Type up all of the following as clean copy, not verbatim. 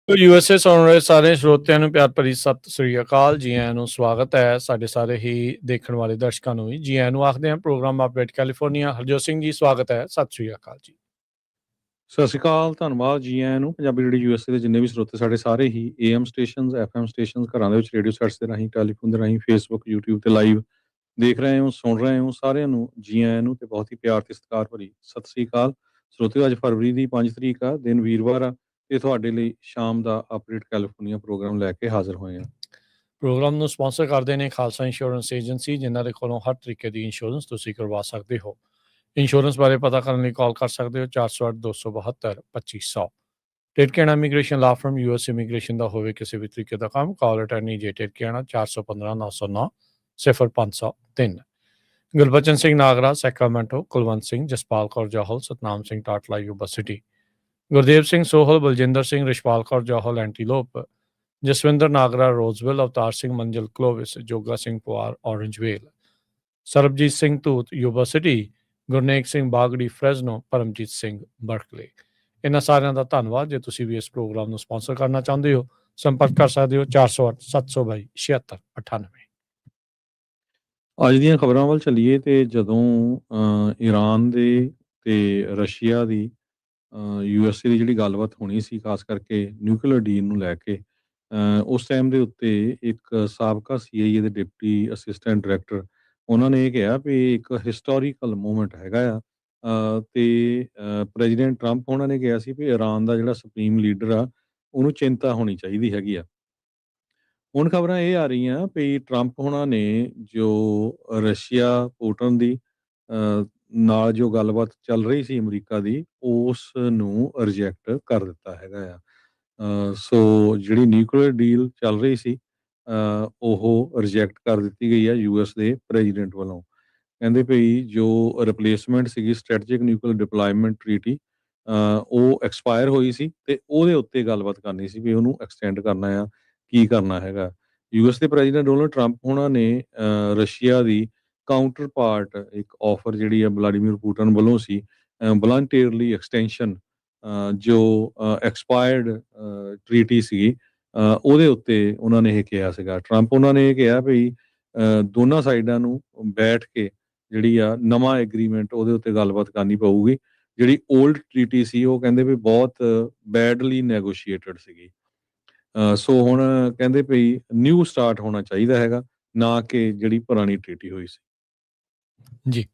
USA ਸੁਣ ਰਹੇ ਸਾਰੇ ਸਰੋਤਿਆਂ ਨੂੰ ਪਿਆਰ ਭਰੀ ਸਤਿ ਸ੍ਰੀ ਅਕਾਲ। ਜੀ ਆਇਆਂ ਨੂੰ ਸਵਾਗਤ ਹੈ। ਸਾਡੇ ਸਾਰੇ ਹੀ ਦੇਖਣ ਵਾਲੇ ਦਰਸ਼ਕਾਂ ਨੂੰ ਵੀ ਜੀ ਆਇਆਂ ਨੂੰ ਆਖਦੇ ਹਾਂ। Programme update California. Harjot Singh ji, ਸਵਾਗਤ ਹੈ। ਸਤਿ ਸ੍ਰੀ ਅਕਾਲ ਜੀ। ਸਤਿ ਸ਼੍ਰੀ ਅਕਾਲ, ਧੰਨਵਾਦ ਜੀ ਆਇਆਂ ਨੂੰ। ਪੰਜਾਬੀ ਰੇਡੀਓ ਯੂਐਸਏ ਦੇ ਜਿੰਨੇ ਵੀ ਸਰੋਤੇ ਸਾਡੇ ਸਾਰੇ ਹੀ ਏਐਮ ਸਟੇਸ਼ਨਸ, ਐਫਐਮ ਸਟੇਸ਼ਨਸ, ਘਰਾਂ ਦੇ ਵਿੱਚ ਰੇਡੀਓ ਸੈਟਸ ਦੇ ਰਾਹੀਂ, ਟੈਲੀਫੋਨ ਦੇ ਰਾਹੀਂ, ਫੇਸਬੁੱਕ, ਯੂਟਿਊਬ ਤੇ ਲਾਈਵ ਦੇਖ ਰਹੇ ਹੋ, ਸੁਣ ਰਹੇ ਹੋ, ਸਾਰਿਆਂ ਨੂੰ ਜੀ ਆਇਆਂ ਨੂੰ ਤੇ ਬਹੁਤ ਹੀ ਪਿਆਰ ਤੇ ਸਤਿਕਾਰ ਭਰੀ ਸਤਿ ਸ਼੍ਰੀ ਅਕਾਲ। ਸਰੋਤਿਓ, ਅੱਜ ਫਰਵਰੀ ਦੀ 5 ਤਰੀਕ ਆ, ਦਿਨ ਵੀਰਵਾਰ ਆ ਤੇ ਤੁਹਾਡੇ ਲਈ ਸ਼ਾਮ ਦਾ ਅਪਡੇਟ ਕੈਲੀਫੋਰਨੀਆ ਪ੍ਰੋਗਰਾਮ ਲੈ ਕੇ ਹਾਜ਼ਰ ਹੋਏ ਹਾਂ। ਪ੍ਰੋਗਰਾਮ ਨੂੰ ਸਪਾਂਸਰ ਕਰਦੇ ਨੇ ਖਾਲਸਾ ਇੰਸ਼ੋਰੈਂਸ ਏਜੰਸੀ, ਜਿਨ੍ਹਾਂ ਦੇ ਕੋਲੋਂ ਹਰ ਤਰੀਕੇ ਦੀ ਇੰਸ਼ੋਰੈਂਸ ਤੁਸੀਂ ਕਰਵਾ ਸਕਦੇ ਹੋ। ਇੰਸ਼ੋਰੈਂਸ ਬਾਰੇ ਪਤਾ ਕਰਨ ਲਈ ਕਾਲ ਕਰ ਸਕਦੇ ਹੋ 408-272-2500। ਟਿਟਕੇਣਾ immigration law firm US immigration ਦਾ ਹੋਵੇ ਕਿਸੇ ਵੀ ਤਰੀਕੇ ਦਾ ਕੰਮ, ਕਾਲ ਅਟਰਨੀ ਜੇ ਟਿਟਕੇਣਾ 415-909-0503। Gurbachan Singh Nagra Sacramento, Kulwant Singh, Jaspal Kaur Johal, Satnam Singh Tatla Yuba City, Gurdev Singh Sohal, Baljinder Singh, Rishpal Kaur Johal Antelope, Jaswinder Nagra Roseville, Avtar Singh Manjal Clovis, Joga Singh Pawar Orangevale, Sarabjit Singh Dhoot Yuba City, Gurnek Singh Bagri Fresno, Paramjit Singh Berkeley. ਇਹਨਾਂ ਸਾਰਿਆਂ ਦਾ ਧੰਨਵਾਦ। ਜੇ ਤੁਸੀਂ ਵੀ ਇਸ ਪ੍ਰੋਗਰਾਮ ਨੂੰ ਸਪਾਂਸਰ ਕਰਨਾ ਚਾਹੁੰਦੇ ਹੋ, ਸੰਪਰਕ ਕਰ ਸਕਦੇ ਹੋ 408-722-7698। ਅੱਜ ਦੀਆਂ ਖਬਰਾਂ ਵੱਲ ਚੱਲੀਏ ਤੇ ਜਦੋਂ ਈਰਾਨ ਦੇ ਤੇ ਰਸ਼ੀਆ ਦੀ ਯੂਐਸਏ ਦੀ ਜਿਹੜੀ ਗੱਲਬਾਤ ਹੋਣੀ ਸੀ, ਖਾਸ ਕਰਕੇ ਨਿਊਕਲੀਅਰ ਡੀਲ ਨੂੰ ਲੈ ਕੇ, ਉਸ ਟਾਈਮ ਦੇ ਉੱਤੇ ਇੱਕ ਸਾਬਕਾ ਸੀਆਈਏ ਦੇ ਡਿਪਟੀ ਅਸਿਸਟੈਂਟ ਡਾਇਰੈਕਟਰ ਉਹਨਾਂ ਨੇ ਇਹ ਕਿਹਾ ਵੀ ਇੱਕ ਹਿਸਟੋਰੀਕਲ ਮੂਮੈਂਟ ਹੈਗਾ ਆ। ਤੇ ਪ੍ਰੈਜ਼ੀਡੈਂਟ ਟਰੰਪ ਉਹਨਾਂ ਨੇ ਕਿਹਾ ਸੀ ਵੀ ਈਰਾਨ ਦਾ ਜਿਹੜਾ ਸੁਪਰੀਮ ਲੀਡਰ ਆ ਉਹਨੂੰ ਚਿੰਤਾ ਹੋਣੀ ਚਾਹੀਦੀ ਹੈਗੀ ਆ। ਹੁਣ ਖਬਰਾਂ ਇਹ ਆ ਰਹੀਆਂ ਵੀ ਟਰੰਪ ਹੋਣਾ ਨੇ ਜੋ ਰਸ਼ੀਆ ਪੁਟਿਨ ਦੀ ਨਾਲ ਜੋ ਗੱਲਬਾਤ ਚੱਲ ਰਹੀ ਸੀ ਅਮਰੀਕਾ ਦੀ, ਉਸ ਨੂੰ ਰਿਜੈਕਟ ਕਰ ਦਿੱਤਾ ਹੈਗਾ ਆ। ਸੋ ਜਿਹੜੀ ਨਿਊਕਲੀਅਰ ਡੀਲ ਚੱਲ ਰਹੀ ਸੀ ਉਹ ਰਿਜੈਕਟ ਕਰ ਦਿੱਤੀ ਗਈ ਆ ਯੂਐਸ ਦੇ ਪ੍ਰੈਜ਼ੀਡੈਂਟ ਵੱਲੋਂ। ਕਹਿੰਦੇ ਭਈ ਜੋ ਰਿਪਲੇਸਮੈਂਟ ਸੀਗੀ ਸਟ੍ਰੈਟਜਿਕ ਨਿਊਕਲੀਅਰ ਡਿਪਲੋਇਮੈਂਟ ਟਰੀਟੀ, ਉਹ ਐਕਸਪਾਇਰ ਹੋਈ ਸੀ ਤੇ ਉਹਦੇ ਉੱਤੇ ਗੱਲਬਾਤ ਕਰਨੀ ਸੀ ਵੀ ਉਹਨੂੰ ਐਕਸਟੈਂਡ ਕਰਨਾ ਆ, ਕੀ ਕਰਨਾ ਹੈਗਾ। ਯੂਐਸ ਦੇ ਪ੍ਰੈਜ਼ੀਡੈਂਟ ਡੋਨਲਡ ਟਰੰਪ ਹੋਣਾ ਨੇ ਰਸ਼ੀਆ ਦੀ ਕਾਊਂਟਰ ਪਾਰਟ ਇੱਕ ਆਫਰ ਜਿਹੜੀ ਆ ਵਲਾਡੀਮੀਰ ਪੁਟਿਨ ਵੱਲੋਂ ਸੀ, ਵਲੰਟੀਅਰਲੀ ਐਕਸਟੈਂਸ਼ਨ, ਜੋ ਐਕਸਪਾਇਰਡ ਟਰੀਟੀ ਸੀਗੀ, ਉਹਦੇ ਉੱਤੇ ਉਹਨਾਂ ਨੇ ਇਹ ਕਿਹਾ ਸੀਗਾ। ਟਰੰਪ ਉਹਨਾਂ ਨੇ ਇਹ ਕਿਹਾ ਵੀ ਦੋਨਾਂ ਸਾਈਡਾਂ ਨੂੰ ਬੈਠ ਕੇ ਜਿਹੜੀ ਆ ਨਵਾਂ ਐਗਰੀਮੈਂਟ ਉਹਦੇ ਉੱਤੇ ਗੱਲਬਾਤ ਕਰਨੀ ਪਊਗੀ। ਜਿਹੜੀ ਓਲਡ ਟਰੀਟੀ ਸੀ ਉਹ ਕਹਿੰਦੇ ਵੀ ਬਹੁਤ ਬੈਡਲੀ ਨੈਗੋਸ਼ੀਏਟਡ ਸੀਗੀ। ਸੋ ਹੁਣ ਕਹਿੰਦੇ ਭਈ ਨਿਊ ਸਟਾਰਟ ਹੋਣਾ ਚਾਹੀਦਾ ਹੈਗਾ, ਨਾ ਕਿ ਜਿਹੜੀ ਪੁਰਾਣੀ ਟਰੀਟੀ ਹੋਈ ਸੀ। ਜੀ,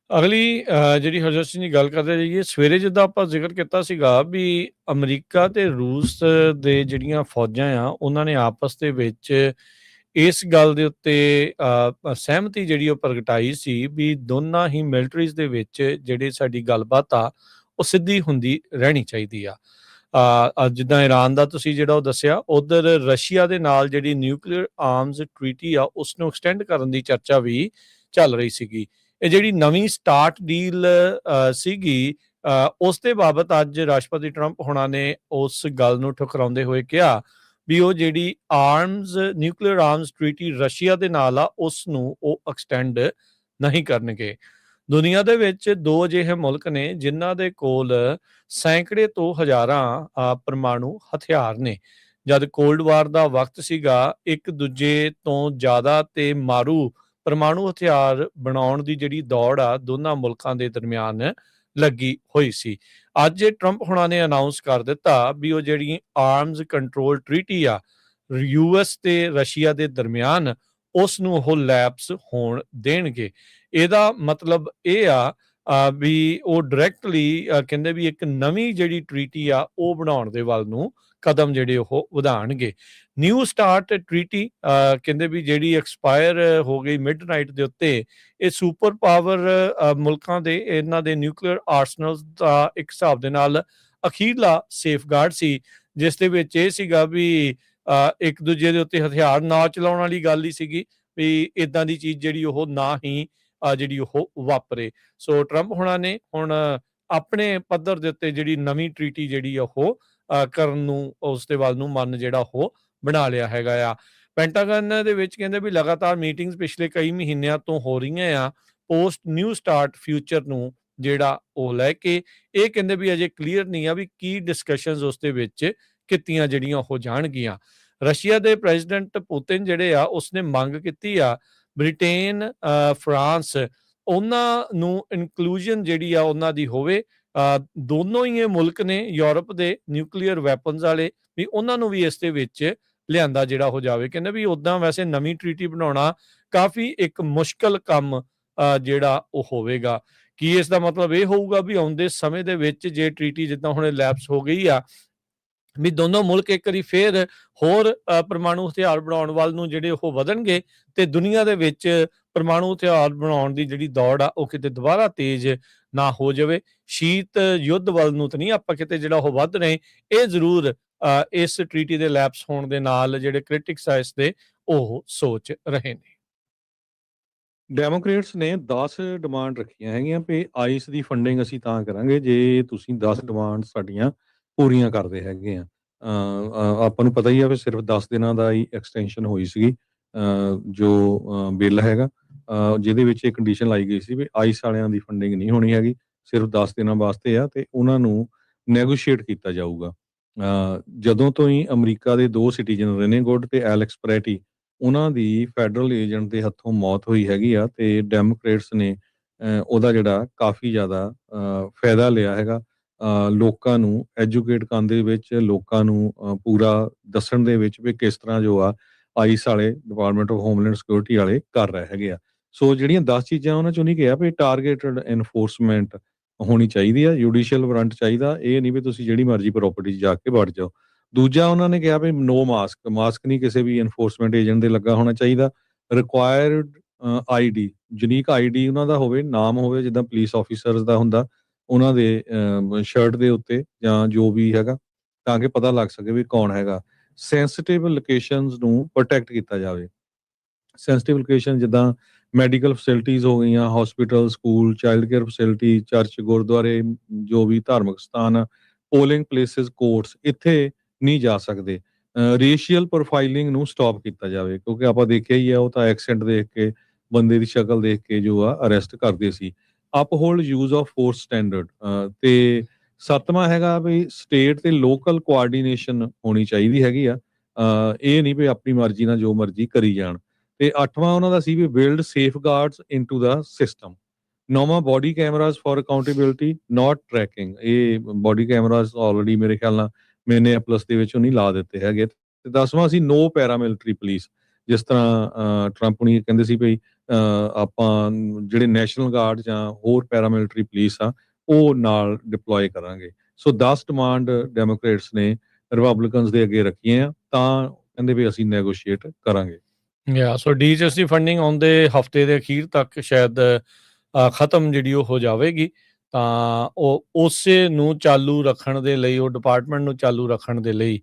ਅਗਲੀ ਜਿਹੜੀ ਹਰਜੋਤ ਸਿੰਘ ਦੀ ਗੱਲ ਕਰਦੇ ਜਾਈਏ, ਸਵੇਰੇ ਜਿੱਦਾਂ ਆਪਾਂ ਜ਼ਿਕਰ ਕੀਤਾ ਸੀਗਾ ਵੀ ਅਮਰੀਕਾ ਤੇ ਰੂਸ ਦੇ ਜਿਹੜੀਆਂ ਫੌਜਾਂ ਆ ਉਹਨਾਂ ਨੇ ਆਪਸ ਦੇ ਵਿੱਚ ਇਸ ਗੱਲ ਦੇ ਉੱਤੇ ਸਹਿਮਤੀ ਜਿਹੜੀ ਉਹ ਪ੍ਰਗਟਾਈ ਸੀ ਵੀ ਦੋਨਾਂ ਹੀ ਮਿਲਟਰੀਜ਼ ਦੇ ਵਿੱਚ ਜਿਹੜੀ ਸਾਡੀ ਗੱਲਬਾਤ ਆ ਉਹ ਸਿੱਧੀ ਹੁੰਦੀ ਰਹਿਣੀ ਚਾਹੀਦੀ ਆ। ਜਿੱਦਾਂ ਈਰਾਨ ਦਾ ਤੁਸੀਂ ਜਿਹੜਾ ਉਹ ਦੱਸਿਆ, ਉਧਰ ਰਸ਼ੀਆ ਦੇ ਨਾਲ ਜਿਹੜੀ ਨਿਊਕਲੀਅਰ ਆਰਮਸ ਟਰੀਟੀ ਆ ਉਸ ਨੂੰ ਐਕਸਟੈਂਡ ਕਰਨ ਦੀ ਚਰਚਾ ਵੀ ਚੱਲ ਰਹੀ ਸੀਗੀ। ਇਹ ਜਿਹੜੀ ਨਵੀਂ ਸਟਾਰਟ ਡੀਲ ਸੀਗੀ, ਉਸ ਦੇ ਬਾਬਤ ਅੱਜ ਰਾਸ਼ਟਰਪਤੀ ਟਰੰਪ ਹੋਣਾ ਨੇ ਉਸ ਗੱਲ ਨੂੰ ਠੁਕਰਾਉਂਦੇ ਹੋਏ ਕਿਹਾ ਵੀ ਉਹ ਜਿਹੜੀ ਨਿਊਕਲੀਅਰ ਆਰਮਸ ਟਰੀਟੀ ਰਸ਼ੀਆ ਦੇ ਨਾਲ ਆ ਉਸ ਨੂੰ ਉਹ ਐਕਸਟੈਂਡ ਨਹੀਂ ਕਰਨਗੇ। ਦੁਨੀਆ ਦੇ ਵਿੱਚ ਦੋ ਅਜਿਹੇ ਮੁਲਕ ਨੇ ਜਿਨ੍ਹਾਂ ਦੇ ਕੋਲ ਸੈਂਕੜੇ ਤੋਂ ਹਜ਼ਾਰਾਂ ਪਰਮਾਣੂ ਹਥਿਆਰ ਨੇ। ਜਦ ਕੋਲਡ ਵਾਰ ਦਾ ਵਕਤ ਸੀਗਾ, ਇੱਕ ਦੂਜੇ ਤੋਂ ਜ਼ਿਆਦਾ ਤੇ ਮਾਰੂ ਪਰਮਾਣੂ ਹਥਿਆਰ ਬਣਾਉਣ ਦੀ ਜਿਹੜੀ ਦੌੜ ਆ ਦੋਨਾਂ ਮੁਲਕਾਂ ਦੇ ਦਰਮਿਆਨ ਲੱਗੀ ਹੋਈ ਸੀ। ਅੱਜ ਟਰੰਪ ਹੁਣਾਂ ਨੇ ਅਨਾਉਂਸ ਕਰ ਦਿੱਤਾ ਵੀ ਉਹ ਜਿਹੜੀ ਆਰਮਸ ਕੰਟਰੋਲ ਟਰੀਟੀ ਆ ਯੂਐਸ ਤੇ ਰਸ਼ੀਆ ਦੇ ਦਰਮਿਆਨ, ਉਸ ਨੂੰ ਉਹ ਲੈਪਸ ਹੋਣ ਦੇਣਗੇ। ਇਹਦਾ ਮਤਲਬ ਇਹ ਆ ਵੀ ਉਹ ਡਾਇਰੈਕਟਲੀ ਕਹਿੰਦੇ ਵੀ ਇੱਕ ਨਵੀਂ ਜਿਹੜੀ ਟਰੀਟੀ ਆ ਉਹ ਬਣਾਉਣ ਦੇ ਵੱਲ ਨੂੰ ਕਦਮ ਜਿਹੜੇ ਉਹ ਵਧਾਉਣਗੇ। ਨਿਊ ਸਟਾਰਟ ਟਰੀਟੀ ਕਹਿੰਦੇ ਵੀ ਜਿਹੜੀ ਐਕਸਪਾਇਰ ਹੋ ਗਈ ਮਿਡਨਾਈਟ ਦੇ ਉੱਤੇ, ਇਹ ਸੁਪਰ ਪਾਵਰ ਮੁਲਕਾਂ ਦੇ ਇਹਨਾਂ ਦੇ ਨਿਊਕਲੀਅਰ ਆਰਸਨਲਸ ਦਾ ਇੱਕ ਹਿਸਾਬ ਦੇ ਨਾਲ ਅਖੀਰਲਾ ਸੇਫਗਾਰਡ ਸੀ, ਜਿਸ ਦੇ ਵਿੱਚ ਇਹ ਸੀਗਾ ਵੀ ਇੱਕ ਦੂਜੇ ਦੇ ਉੱਤੇ ਹਥਿਆਰ ਨਾ ਚਲਾਉਣ ਵਾਲੀ ਗੱਲ ਹੀ ਸੀਗੀ ਵੀ ਇਦਾਂ ਦੀ ਚੀਜ਼ ਜਿਹੜੀ ਉਹ ਨਾ ਹੀ ਜਿਹੜੀ ਉਹ ਵਾਪਰੇ। ਸੋ ਟਰੰਪ ਹੋਣਾ ਨੇ ਹੁਣ ਆਪਣੇ ਪੱਧਰ ਦੇ ਉੱਤੇ ਜਿਹੜੀ ਨਵੀਂ ਟਰੀਟੀ ਜਿਹੜੀ ਉਹ ਕਰਨ ਨੂੰ ਉਸ ਦੇ ਵੱਲ ਨੂੰ ਮਨ ਜਿਹੜਾ ਉਹ ਬਣਾ ਲਿਆ ਹੈਗਾ ਆ। ਪੈਂਟਾਗਨ ਦੇ ਵਿੱਚ ਕਹਿੰਦੇ ਵੀ ਲਗਾਤਾਰ ਮੀਟਿੰਗਸ ਪਿਛਲੇ ਕਈ ਮਹੀਨਿਆਂ ਤੋਂ ਹੋ ਰਹੀਆਂ ਆ ਪੋਸਟ ਨਿਊ ਸਟਾਰਟ ਫਿਊਚਰ ਨੂੰ ਜਿਹੜਾ ਉਹ ਲੈ ਕੇ। ਇਹ ਕਹਿੰਦੇ ਵੀ ਅਜੇ ਕਲੀਅਰ ਨਹੀਂ ਆ ਵੀ ਕੀ ਡਿਸਕਸ਼ਨਸ ਉਸ ਦੇ ਵਿੱਚ ਕੀਤੀਆਂ ਜਿਹੜੀਆਂ ਉਹ ਜਾਣਗੀਆਂ। ਰਸ਼ੀਆ ਦੇ ਪ੍ਰੈਜ਼ੀਡੈਂਟ ਪੁਤਿਨ ਜਿਹੜੇ ਆ ਉਸਨੇ ਮੰਗ ਕੀਤੀ ਆ ਬ੍ਰਿਟੇਨ, ਫਰਾਂਸ ਉਹਨਾਂ ਨੂੰ ਇਨਕਲੂਜਨ ਜਿਹੜੀ ਆ ਉਹਨਾਂ ਦੀ ਹੋਵੇ। ਦੋਨੋਂ ਹੀ ਇਹ ਮੁਲਕ ਨੇ ਯੂਰਪ ਦੇ ਨਿਊਕਲੀਅਰ ਵੈਪਨਸ ਵਾਲੇ, ਵੀ ਉਹਨਾਂ ਨੂੰ ਵੀ ਇਸ ਦੇ ਵਿੱਚ ਲਿਆਂਦਾ ਜਿਹੜਾ ਹੋ ਜਾਵੇ। ਕਹਿੰਦੇ ਵੀ ਉੱਦਾਂ ਵੈਸੇ ਨਵੀਂ ਟ੍ਰੀਟੀ ਬਣਾਉਣਾ ਕਾਫੀ ਇੱਕ ਮੁਸ਼ਕਲ ਕੰਮ ਜਿਹੜਾ ਉਹ ਹੋਵੇਗਾ। ਕੀ ਇਸ ਦਾ ਮਤਲਬ ਇਹ ਹੋਊਗਾ ਵੀ ਆਉਂਦੇ ਸਮੇਂ ਦੇ ਵਿੱਚ ਜੇ ਟ੍ਰੀਟੀ ਜਿੱਦਾਂ ਹੁਣ ਲੈਪਸ ਹੋ ਗਈ ਆ, ਵੀ ਦੋਨੋਂ ਮੁਲਕ ਇੱਕ ਵਾਰੀ ਫੇਰ ਹੋਰ ਪਰਮਾਣੂ ਹਥਿਆਰ ਬਣਾਉਣ ਵੱਲ ਨੂੰ ਜਿਹੜੇ ਉਹ ਵਧਣਗੇ ਤੇ ਦੁਨੀਆ ਦੇ ਵਿੱਚ ਪਰਮਾਣੂ ਹਥਿਆਰ ਬਣਾਉਣ ਦੀ ਜਿਹੜੀ ਦੌੜ ਆ ਉਹ ਕਿਤੇ ਦੁਬਾਰਾ ਤੇਜ਼ ਨਾ ਹੋ ਜਾਵੇ। ਸ਼ੀਤ ਯੁੱਧ ਵੱਲ ਨੂੰ ਤਾਂ ਨਹੀਂ ਆਪਾਂ ਕਿਤੇ ਜਿਹੜਾ ਉਹ ਵੱਧ ਰਹੇ, ਇਹ ਜ਼ਰੂਰ ਇਸ ਟ੍ਰੀਟੀ ਦੇ ਲੈਪਸ ਹੋਣ ਦੇ ਨਾਲ ਜਿਹੜੇ ਕ੍ਰਿਟਿਕਸ ਆ ਇਸ ਦੇ ਉਹ ਸੋਚ ਰਹੇ ਨੇ। ਡੈਮੋਕ੍ਰੇਟਸ ਨੇ 10 ਡਿਮਾਂਡ ਰੱਖੀਆਂ ਹੈਗੀਆਂ ਵੀ ਆਈਸ ਦੀ ਫੰਡਿੰਗ ਅਸੀਂ ਤਾਂ ਕਰਾਂਗੇ ਜੇ ਤੁਸੀਂ 10 ਡਿਮਾਂਡ ਸਾਡੀਆਂ ਪੂਰੀਆਂ ਕਰਦੇ ਹੈਗੇ ਆ। ਆਪਾਂ ਨੂੰ ਪਤਾ ਹੀ ਆ ਵੀ ਸਿਰਫ 10 ਦਿਨਾਂ ਦਾ ਹੀ ਐਕਸਟੈਂਸ਼ਨ ਹੋਈ ਸੀਗੀ ਜੋ ਬਿੱਲ ਹੈਗਾ, ਜਿਹਦੇ ਵਿੱਚ ਇਹ ਕੰਡੀਸ਼ਨ ਲਾਈ ਗਈ ਸੀ ਵੀ ਆਈਸ ਵਾਲਿਆਂ ਦੀ ਫੰਡਿੰਗ ਨਹੀਂ ਹੋਣੀ ਹੈਗੀ, ਸਿਰਫ 10 ਦਿਨਾਂ ਵਾਸਤੇ ਆ ਤੇ ਉਹਨਾਂ ਨੂੰ ਨੈਗੋਸ਼ੀਏਟ ਕੀਤਾ ਜਾਊਗਾ। ਜਦੋਂ ਤੋਂ ਹੀ ਅਮਰੀਕਾ ਦੇ 2 ਸਿਟੀਜ਼ਨ ਰੇਨੇ ਗੁੱਡ ਤੇ ਐਲੈਕਸ ਪ੍ਰੈਟੀ ਉਹਨਾਂ ਦੀ ਫੈਡਰਲ ਏਜੰਟ ਦੇ ਹੱਥੋਂ ਮੌਤ ਹੋਈ ਹੈਗੀ ਆ ਤੇ ਡੈਮੋਕ੍ਰੇਟਸ ਨੇ ਉਹਦਾ ਜਿਹੜਾ ਕਾਫੀ ਜ਼ਿਆਦਾ ਫਾਇਦਾ ਲਿਆ ਹੈਗਾ। ਲੋਕਾਂ ਨੂੰ ਐਜੂਕੇਟ ਕਰਨ ਦੇ ਵਿੱਚ, ਲੋਕਾਂ ਨੂੰ ਪੂਰਾ ਦੱਸਣ ਦੇ ਵਿੱਚ ਵੀ ਕਿਸ ਤਰ੍ਹਾਂ ਜੋ ਆ ਆਈਸ ਵਾਲੇ ਡਿਪਾਰਟਮੈਂਟ ਆਫ ਹੋਮਲੈਂਡ ਸਿਕਿਉਰਿਟੀ ਵਾਲੇ ਕਰ ਰਹੇ ਹੈਗੇ ਆ। ਸੋ ਜਿਹੜੀਆਂ 10 ਚੀਜ਼ਾਂ ਉਹਨਾਂ ਚੋਂ ਨਹੀਂ ਕਿਹਾ ਵੀ ਟਾਰਗੇਟਡ ਐਨਫੋਰਸਮੈਂਟ ਹੋਣੀ ਚਾਹੀਦੀ ਆ, ਜੁਡੀਸ਼ੀਅਲ ਵਾਰੰਟ ਚਾਹੀਦਾ, ਇਹ ਨਹੀਂ ਵੀ ਤੁਸੀਂ ਜਿਹੜੀ ਮਰਜ਼ੀ ਪ੍ਰਾਪਰਟੀ 'ਚ ਜਾ ਕੇ ਵੜ ਜਾਓ। ਦੂਜਾ ਉਹਨਾਂ ਨੇ ਕਿਹਾ ਵੀ ਨੋ ਮਾਸਕ ਨਹੀਂ ਕਿਸੇ ਵੀ ਐਨਫੋਰਸਮੈਂਟ ਏਜੰਟ ਦੇ ਲੱਗਾ ਹੋਣਾ ਚਾਹੀਦਾ। ਰਿਕੁਆਇਰਡ ਆਈਡੀ, ਯੂਨੀਕ ਆਈਡੀ ਉਹਨਾਂ ਦਾ ਹੋਵੇ, ਨਾਮ ਹੋਵੇ ਜਿੱਦਾਂ ਪੁਲਿਸ ਆਫੀਸਰਸ ਦਾ ਹੁੰਦਾ ਉਹਨਾਂ ਦੇ ਸ਼ਰਟ ਦੇ ਉੱਤੇ ਜਾਂ ਜੋ ਵੀ ਹੈਗਾ, ਤਾਂ ਕਿ ਪਤਾ ਲੱਗ ਸਕੇ ਵੀ ਕੌਣ ਹੈਗਾ। ਸੈਂਸਿਟਿਵ ਲੋਕੇਸ਼ਨਸ ਨੂੰ ਪ੍ਰੋਟੈਕਟ ਕੀਤਾ ਜਾਵੇ। ਸੈਂਸਿਟਿਵ ਲੋਕੇਸ਼ਨ ਜਿੱਦਾਂ ਮੈਡੀਕਲ ਫੈਸਿਲਿਟੀਜ਼ ਹੋ ਗਈਆਂ, hospital, school, child care facility, church, ਗੁਰਦੁਆਰੇ, ਜੋ ਵੀ ਧਾਰਮਿਕ ਸਥਾਨ ਆ, ਪੋਲਿੰਗ ਪਲੇਸਿਸ, ਕੋਰਟਸ, ਇੱਥੇ ਨਹੀਂ ਜਾ ਸਕਦੇ। ਰੇਸ਼ੀਅਲ ਪ੍ਰੋਫਾਈਲਿੰਗ ਨੂੰ ਸਟਾਪ ਕੀਤਾ ਜਾਵੇ ਕਿਉਂਕਿ ਆਪਾਂ ਦੇਖਿਆ ਹੀ ਆ ਉਹ ਤਾਂ ਐਕਸੈਂਟ ਦੇਖ ਕੇ, ਬੰਦੇ ਦੀ ਸ਼ਕਲ ਦੇਖ ਕੇ ਜੋ ਆ ਅਰੈਸਟ ਕਰਦੇ ਸੀ। ਅਪਹੋਲਡ ਯੂਜ਼ ਆਫ ਫੋਰਸ ਸਟੈਂਡਰਡ ਤੇ 7ਵਾਂ ਹੈਗਾ ਵੀ ਸਟੇਟ ਤੇ ਲੋਕਲ ਕੋਆਰਡੀਨੇਸ਼ਨ ਹੋਣੀ ਚਾਹੀਦੀ ਹੈਗੀ ਆ। ਇਹ ਨਹੀਂ ਵੀ ਆਪਣੀ ਮਰਜ਼ੀ ਨਾਲ ਜੋ ਮਰਜ਼ੀ ਕਰੀ ਜਾਣ। ਤੇ 8ਵਾਂ ਉਹਨਾਂ ਦਾ ਸੀ ਵੀ build safeguards into the system. 9ਵਾਂ body cameras for accountability not tracking. ਇਹ ਬੋਡੀ ਕੈਮਰਾਜ਼ ਆਲਰੇਡੀ ਮੇਰੇ ਖਿਆਲ ਨਾਲ ਮਿਨੀਐਪਲਸ ਦੇ ਵਿੱਚ ਉਹਨੇ ਲਾ ਦਿੱਤੇ ਹੈਗੇ। ਤੇ 10ਵਾਂ ਸੀ ਨੋ ਪੈਰਾਮਿਲਟਰੀ ਪੁਲਿਸ। ਜਿਸ ਤਰ੍ਹਾਂ ਟਰੰਪ ਹੁਣੀ ਕਹਿੰਦੇ ਸੀ ਵੀ ਆਪਾਂ ਜਿਹੜੇ ਨੈਸ਼ਨਲ ਗਾਰਡ ਜਾਂ ਹੋਰ ਪੈਰਾਮਿਲਟਰੀ ਪੁਲਿਸ ਆ ਉਹ ਨਾਲ ਡਿਪਲੋਏ ਕਰਾਂਗੇ। ਸੋ 10 ਡਿਮਾਂਡ ਡੈਮੋਕ੍ਰੇਟਸ ਨੇ ਰਿਪਬਲਿਕਨਸ ਦੇ ਅੱਗੇ ਰੱਖੀਆਂ ਤਾਂ ਕਹਿੰਦੇ ਵੀ ਅਸੀਂ ਨੈਗੋਸ਼ੀਏਟ ਕਰਾਂਗੇ। ਸੋ ਡੀਐਚਐਸ ਦੀ ਫੰਡਿੰਗ ਆਉਂਦੇ ਹਫਤੇ ਦੇ ਅਖੀਰ ਤੱਕ ਸ਼ਾਇਦ ਖਤਮ ਜਿਹੜੀ ਉਹ ਹੋ ਜਾਵੇਗੀ, ਤਾਂ ਉਹ ਉਸੇ ਨੂੰ ਚਾਲੂ ਰੱਖਣ ਦੇ ਲਈ, ਉਹ ਡਿਪਾਰਟਮੈਂਟ ਨੂੰ ਚਾਲੂ ਰੱਖਣ ਦੇ ਲਈ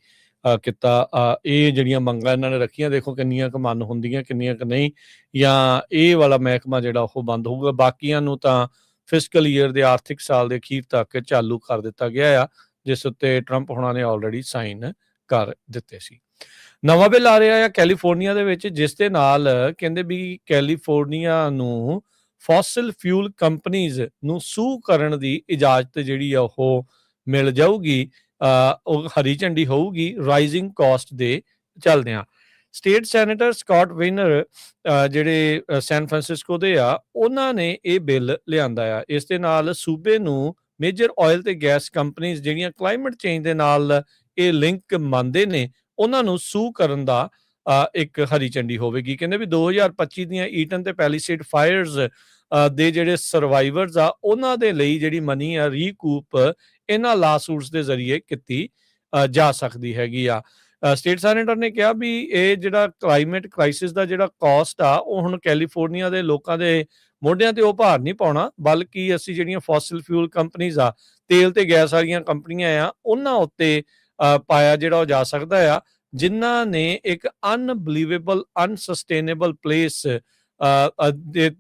ਕੀਤਾ। ਇਹ ਜਿਹੜੀਆਂ ਮੰਗਾਂ ਇਹਨਾਂ ਨੇ ਰੱਖੀਆਂ, ਦੇਖੋ ਕਿੰਨੀਆਂ ਕੁ ਮੰਨ ਹੁੰਦੀਆਂ, ਕਿੰਨੀਆਂ ਕੁ ਨਹੀਂ, ਜਾਂ ਇਹ ਵਾਲਾ ਮਹਿਕਮਾ ਜਿਹੜਾ ਉਹ ਬੰਦ ਹੋਊਗਾ। ਬਾਕੀਆਂ ਨੂੰ ਤਾਂ ਫਿਸਕਲ ਈਅਰ ਦੇ ਆਰਥਿਕ ਸਾਲ ਦੇ ਅਖੀਰ ਤੱਕ ਚਾਲੂ ਕਰ ਦਿੱਤਾ ਗਿਆ ਆ, ਜਿਸ ਉੱਤੇ ਟਰੰਪ ਹੁਣਾਂ ਨੇ ਆਲਰੇਡੀ ਸਾਈਨ ਕਰ ਦਿੱਤੇ ਸੀ। ਨਵਾਂ ਬਿੱਲ ਆ ਰਿਹਾ ਆ ਕੈਲੀਫੋਰਨੀਆ ਦੇ ਵਿੱਚ, ਜਿਸ ਦੇ ਨਾਲ ਕਹਿੰਦੇ ਵੀ ਕੈਲੀਫੋਰਨੀਆ ਨੂੰ ਫੋਸਿਲ ਫਿਊਲ ਕੰਪਨੀਜ਼ ਨੂੰ ਸੂ ਕਰਨ ਦੀ ਇਜਾਜ਼ਤ ਜਿਹੜੀ ਆ ਉਹ ਮਿਲ ਜਾਊਗੀ। ਉਹ ਹਰੀ ਝੰਡੀ ਹੋਊਗੀ ਰਾਈਜ਼ਿੰਗ ਕਾਸਟ ਦੇ ਚੱਲਦਿਆਂ। ਸਟੇਟ ਸੈਨੇਟਰ ਸਕਾਟ ਵੇਨਰ ਜਿਹੜੇ ਸੈਨ ਫਰਾਂਸਿਸਕੋ ਦੇ ਆ, ਉਹਨਾਂ ਨੇ ਇਹ ਬਿੱਲ ਲਿਆਂਦਾ ਆ। ਇਸ ਦੇ ਨਾਲ ਸੂਬੇ ਨੂੰ ਮੇਜਰ ਆਇਲ ਤੇ ਗੈਸ ਕੰਪਨੀਜ਼ ਜਿਹੜੀਆਂ ਕਲਾਈਮੇਟ ਚੇਂਜ ਦੇ ਨਾਲ ਇਹ ਲਿੰਕ ਮੰਨਦੇ ਨੇ, ਉਹਨਾਂ ਨੂੰ ਸੂ ਕਰਨ ਦਾ ਇੱਕ ਹਰੀ ਝੰਡੀ ਹੋਵੇਗੀ। ਕਹਿੰਦੇ ਵੀ 2025 ਦੀਆਂ ਈਟਨ ਤੇ ਪੈਲੀਸੇਡ ਫਾਇਰਸ ਦੇ ਜਿਹੜੇ ਸਰਵਾਈਵਰਸ ਆ ਉਹਨਾਂ ਦੇ ਲਈ ਜਿਹੜੀ ਮਨੀ ਆ ਰੀਕੂਪ ਇਹਨਾਂ ਲਾਸੂਟਸ ਦੇ ਜ਼ਰੀਏ ਕੀਤੀ ਜਾ ਸਕਦੀ ਹੈਗੀ ਆ। ਸਟੇਟ ਸੈਨੇਟਰ ਨੇ ਕਿਹਾ ਵੀ ਇਹ ਜਿਹੜਾ ਕਲਾਈਮੇਟ ਕ੍ਰਾਈਸਿਸ ਦਾ ਜਿਹੜਾ ਕਾਸਟ ਆ ਉਹ ਹੁਣ ਕੈਲੀਫੋਰਨੀਆ ਦੇ ਲੋਕਾਂ ਦੇ ਮੋਢਿਆਂ ਤੇ ਉਹ ਭਾਰ ਨਹੀਂ ਪਾਉਣਾ, ਬਲਕਿ ਅਸੀਂ ਜਿਹੜੀਆਂ ਫੋਸਿਲ ਫਿਊਲ ਕੰਪਨੀਜ਼ ਆ, ਤੇਲ ਤੇ ਗੈਸ ਵਾਲੀਆਂ ਕੰਪਨੀਆਂ ਆ, ਉਹਨਾਂ ਉੱਤੇ ਪਾਇਆ ਜਿਹੜਾ ਉਹ ਜਾ ਸਕਦਾ ਆ, ਜਿਨ੍ਹਾਂ ਨੇ ਇੱਕ ਅਨਬਲੀਵੇਬਲ ਅਨਸਸਟੇਨੇਬਲ ਪਲੇਸ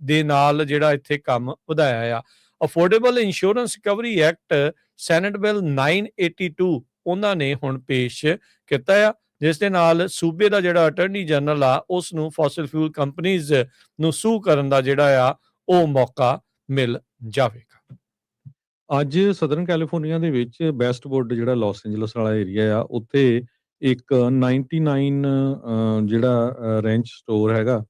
ਦੇ ਨਾਲ ਜਿਹੜਾ ਇੱਥੇ ਕੰਮ ਵਧਾਇਆ ਆ। Affordable insurance recovery act senate bill 982 ਉਹਨਾਂ ਨੇ ਹੁਣ ਪੇਸ਼ ਕੀਤਾ ਆ, ਜਿਸ ਦੇ ਨਾਲ ਸੂਬੇ ਦਾ ਜਿਹੜਾ ਅਟਰਨੀ ਜਨਰਲ ਆ ਉਸ ਨੂੰ ਫੋਸਿਲ ਫਿਊਲ ਕੰਪਨੀਜ਼ ਨੂੰ ਸੂ ਕਰਨ ਦਾ ਜਿਹੜਾ ਆ ਉਹ ਮੌਕਾ ਮਿਲ ਜਾਵੇਗਾ। ਅੱਜ ਸਦਰਨ ਕੈਲੀਫੋਰਨੀਆ ਦੇ ਵਿੱਚ ਵੈਸਟਵੁੱਡ ਜਿਹੜਾ ਲਾਸ ਐਂਜਲਸ ਵਾਲਾ ਏਰੀਆ ਆ, ਉੱਥੇ ਇੱਕ 99 ਜਿਹੜਾ ਰੈਂਚ ਸਟੋਰ ਹੈਗਾ,